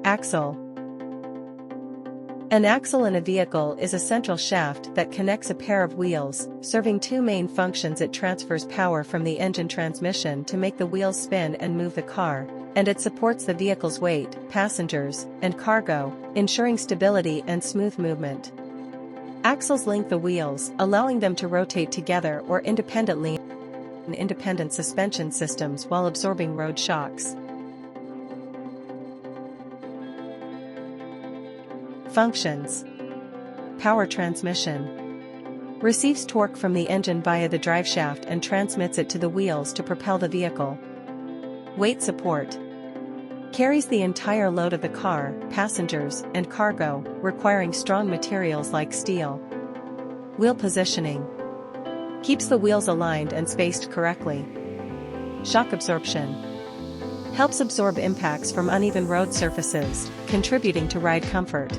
Axle. An axle in a vehicle is a central shaft that connects a pair of wheels, serving two main functions. It transfers power from the engine transmission to make the wheels spin and move the car, and it supports the vehicle's weight, passengers, and cargo, ensuring stability and smooth movement. Axles link the wheels, allowing them to rotate together or independently in independent suspension systems while absorbing road shocks. Functions. Power transmission. Receives torque from the engine via the driveshaft and transmits it to the wheels to propel the vehicle. Weight support. Carries the entire load of the car, passengers, and cargo, requiring strong materials like steel. Wheel positioning. Keeps the wheels aligned and spaced correctly. Shock absorption. Helps absorb impacts from uneven road surfaces, contributing to ride comfort.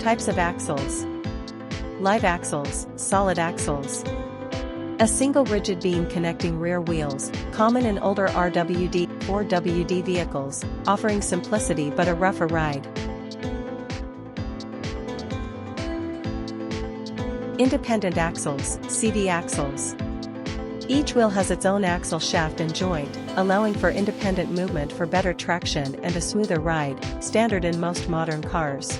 Types of axles. Live axles, solid axles. A single rigid beam connecting rear wheels, common in older RWD, 4WD vehicles, offering simplicity but a rougher ride. Independent axles, CV axles. Each wheel has its own axle shaft and joint, allowing for independent movement for better traction and a smoother ride, standard in most modern cars.